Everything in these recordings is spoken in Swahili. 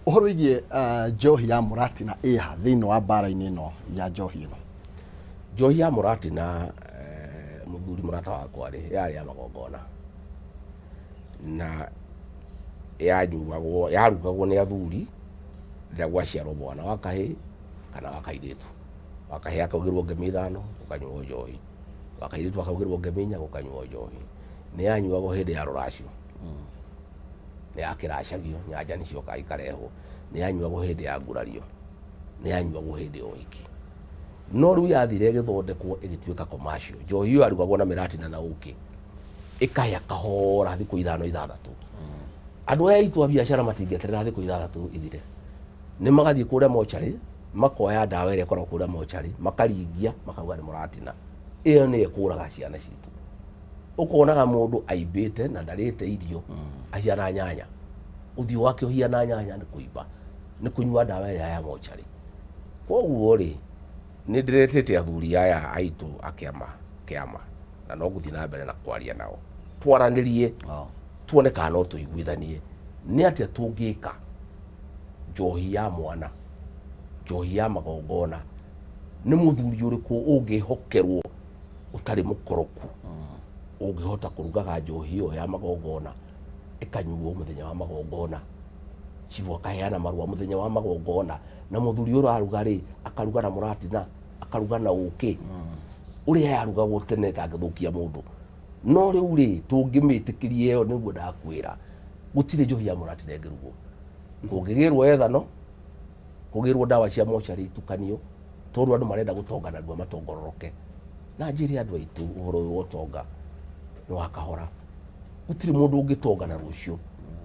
Uhoro wigie njohi ya Mũratina iha thiini wa mbara-ini ino ya njohi ino? Njohi ya Mũratina muthuri murata wakwa yari ya magongona na yarugagwo ni athuri rĩrĩa gwaciarwo mwana wa kahĩĩ kana wa kairĩtu. Wa kahĩĩ akaugĩrwo ngemi ithano gũkanyuo njohi, wa kairĩtu akaugĩrwo ngemi inya gũkanyuo njohi. Nĩ yanyuagwo hĩndĩ ya rũracio, nĩ yakĩracagio, nyanja nĩciokaga ikarehwo. Nĩ yanyuagwo hĩndĩ ya ngurario, nĩ yanyuagwo hĩndĩ ya ũhiki. No rĩu yathire ĩgĩthondekwo ĩgĩtuĩka commercial. Njohi ĩyo yarugagwo na mĩratina na ũkĩ, ĩkahĩa kahora thikũ ithano ithathatũ. Andũ aya aitũ a biacara matingĩeterera thikũ ithathatũ ithire, nĩ magathiĩ kũrĩa mocarĩ, makoya ndawa ĩrĩa ĩkoragwo kũrĩa mocarĩ, makaringia, makauga nĩ Mũratina. Ĩyo nĩyo ĩkũraga ciana citũ. Ũkonaga mũndũ aimbĩte na ndarĩte irio, ahiana nyanya, ũthiũ wake ũhiana nyanya, nĩ kũimba, nĩ kũnyua ndawa ĩrĩa ya mocarĩ. Koguo rĩ, nĩ ndĩretete athuri aya aitũ a kĩama na no gũthiĩ na mbere na kwaria nao, twaranĩrie, tuone kana no tũiguithanie nĩ atĩa tũngĩka njohi ya mwana, njohi ya magongona. Nĩ mũthuri ũrĩkũ ũngĩhokerwo ũtarĩ mũkoroku ũngĩhota kũrugaga njohi ĩyo ya magongona ĩkanyuo mũthenya wa magongona, cibũ akaheana marũa mũthenya wa magongona, na mũthuri ũyũ araruga rĩ akaruga na Mũratina, akaruga na ũkĩ ũrĩa yarugagwo tene ĩtangĩthũkia mũndũ. No rĩu rĩ tũngĩmĩtĩkĩria ĩyo, nĩguo ndakwĩra gũtirĩ njohi ya Mũratina ĩngĩrugwo. Kũngĩgĩrwo ethano, kũgĩrwo ndawa cia mocarĩ itukanio, tondũ andũ marenda gũtongana nĩguo matongororoke. Na njĩre andũ aitũ ũhoro ũyũ wa ũtonga nĩ wa kahora. Gũtirĩ mũndũ ũngĩtongana rũciũ.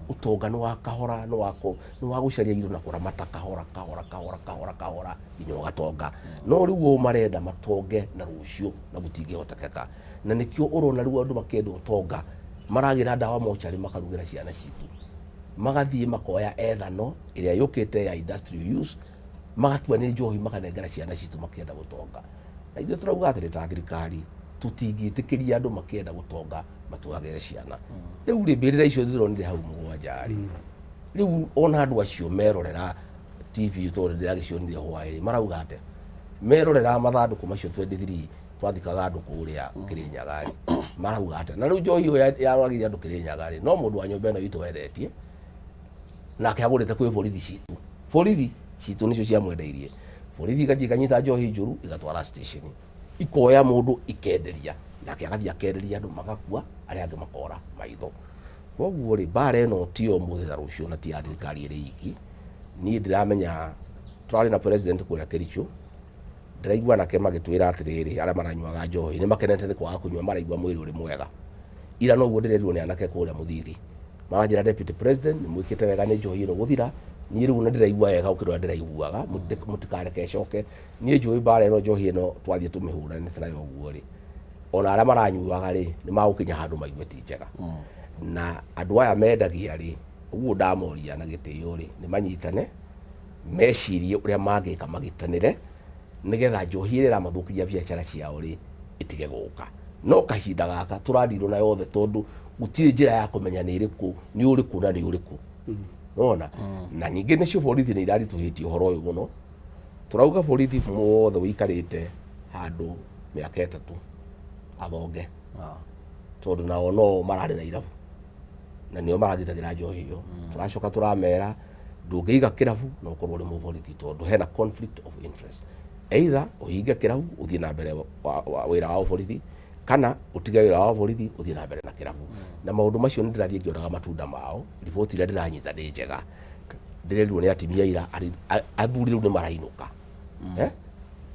Ũtonga nĩ wa kahora, nĩ wa gũcaria indo na kũramata kahora nginya ũgatonga. No rĩu marenda matonge na rũciũ na gũtingĩhotekeka. Na nĩkĩo ũrona rĩu andũ makĩenda ũtonga maragĩra ndawa mocarĩ makarugĩra ciana citũ, magathiĩ makoya ethano ĩrĩa yũkĩte ya industrial use, magatua nĩ njohi makanengera ciana citũ makĩenda gũtonga. Na ithuĩ tũrauga atĩrĩ ta thirikari tũtingĩtĩkĩria andũ makĩenda gũtonga matwagĩre ciana. Rĩu rĩ mbĩrĩra icio ndĩronire hau mũgwanja rĩ, rĩu ona andũ acio merorera TV tondũ ndĩragĩcionire hwaĩ-rĩ, marauga atĩa? Merorera mathandũkũ macio 23 twathikaga andũ kũrĩa Kĩrĩnyaga rĩ, marauga atĩa? Na rĩu njohi ĩyo yarwagire andũ Kĩrĩnyaga rĩ, no mũndũ wa nyũmba ĩno itũ wendetie nake agũrĩte kwĩ borithi citũ. Borithi citũ nĩcio ciamwendeirie. Borithi igathiĩ ikanyita njohi njũru igatwara station, ikoya mũndũ ikenderia, nake agathiĩ akenderia andũ magakua, arĩa angĩ makora maitho. Koguo rĩ mbara ĩno ti ũmũthĩ na rũciũ na ti ya thirikari ĩrĩ iki. Niĩ ndĩramenya twarĩ na president kũrĩa Kericho, ndĩraigua nake magĩtwĩra atĩrĩrĩ arĩa maranyuaga njohi nĩ makenete nĩ kwaga kũnyua, maraigua mwĩrĩ ũrĩ mwega. Ira noguo ndĩrerirwo nĩ anake kũrĩa Mũthithi, maranjĩra deputy president nĩ mwĩkĩte wega nĩ njohi ĩno gũthira. Niĩ rĩu ndĩraigua wega gũkĩra ũrĩa ndĩraiguaga, mũtikareke ĩcoke. Niĩ njũĩ mbara ĩno njohi ĩno twathiĩ tũmĩhũrane nayo ũguo rĩ, ona arĩa maranyuaga rĩ nĩ magũkinya handũ maigue ti njega. Na andũ aya mendagia rĩ, ũguo ndamoria na gĩtĩo rĩ, nĩ manyitane mecirie ũrĩa mangĩka magitanĩre, nĩgetha njohi ĩrĩa ĩramathũkĩria biacara ciao rĩ ĩtige gũka. No kahinda gaka tũrandirwo na yothe tondũ gũtirĩ njĩra ya kũmenya nĩ ĩrĩkũ, nĩ ũrĩkũ na nĩ ũrĩkũ. Nona na ningĩ nĩcio borithi nĩ iraritũhĩtie ũhoro ũyũ mũno. Tũrauga borithi wothe ũikarĩte handũ mĩaka 3 athonge, tondũ nao no mararĩ na irabu na nĩo maragitagĩra njohi ĩyo. Tũracoka tũramera ndũngĩiga kĩrabu na ũkorwo ũrĩ mũborithi tondũ hena conflict of interest. Either ũhinge kĩrabu ũthiĩ na mbere wĩra wa borithi, kana ũtige wĩra wa borithi ũthiĩ na mbere na kĩrabu. Na maũndũ macio nĩ ndĩrathiĩ ngĩonaga matunda mao. Riboti ĩrĩa ndĩranyita nĩ njega. Ndĩrerirwo nĩ atimia ira athuri rĩu nĩ marainũka,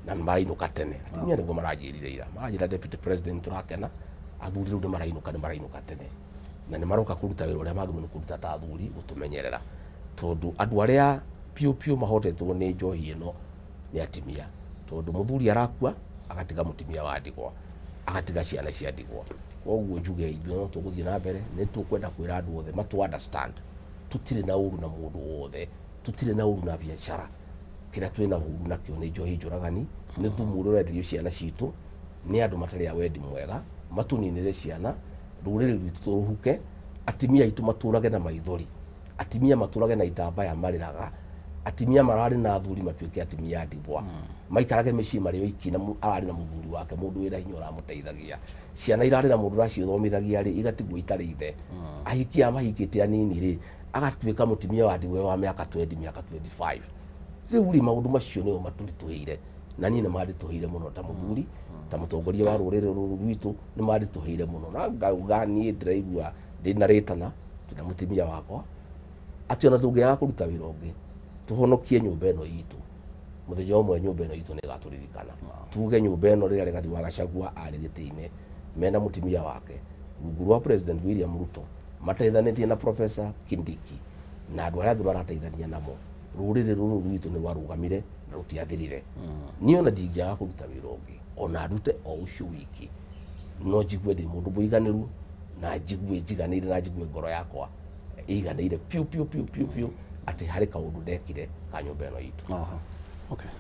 na nĩ marainũka tene. Atimia nĩguo maranjĩrire ira, maranjĩra deputy president tũrakena, athuri rĩu nĩ marainũka tene, na nĩ maroka kũruta wĩra ũrĩa magĩrĩirwo nĩ kũruta ta athuri gũtũmenyerera, tondũ andũ arĩa piũ mahotetwo nĩ njohi ĩno nĩ atimia. Tondũ mũthuri arakua agatiga mũtimia wa ndigwa, agatiga ciana cia ndigwa. Koguo njuge ithuĩ no tũgũthiĩ na mbere, nĩ tũkwenda kwĩra andũ othe matu understand tutirĩ na ũru na mũndũ wothe, tutirĩ na ũru na biacara. Kĩrĩa twĩna ũru nakĩo nĩ njohi njũragani, nĩ thumu ũrĩa ũrenderio ciana citũ nĩ andũ matarĩ a wendi mwega, matũninĩre ciana, rũrĩrĩ rwitũ tũrũhuke, atimia aitũ matũrage na maithori, atimia maturage na itambaya mariraga atimia marari na athuri matuike atimia ndigwa maikarage micii mari wiki na arari na muthuri wake mundu wira hinya uramuteithagia ciana irari na mundu racio thomithagia ri igatigwo itari ithe ahikia mahikite anini ri agatuika mutimia wa ndigwa wa miaka 20 miaka 25 riu ri maundu macio ni maturituhire na ni marituhire muno ta muthuri ta mutongoria wa rurire ruru rwitu ni marituhire muno na ngauga ni ndiraigua ndina ritana tuna mutimia wakwa ati ona tungiaga kuruta wira ungi tuhonokie nyumba ino itu muthenya umwe nyumba ino itu ni gaturirikana tuge nyumba ino rira Rigathi wa Gachagua ari gitiine mena mutimia wake rungu rwa President William Ruto mateithanitie na Professor Kindiki na andu aria angi marateithania namo rurire ruru rwitu ni rwarugamire na rutiathirire ni ona ndingiaga kuruta wira ungi ona ndute o ucio wiki no njigue ndi mundu muiganiru na njigue njiganire na njigue ngoro yakwa iganire piu ati hari kaundu ndekire ka nyumba ino itu. Okay.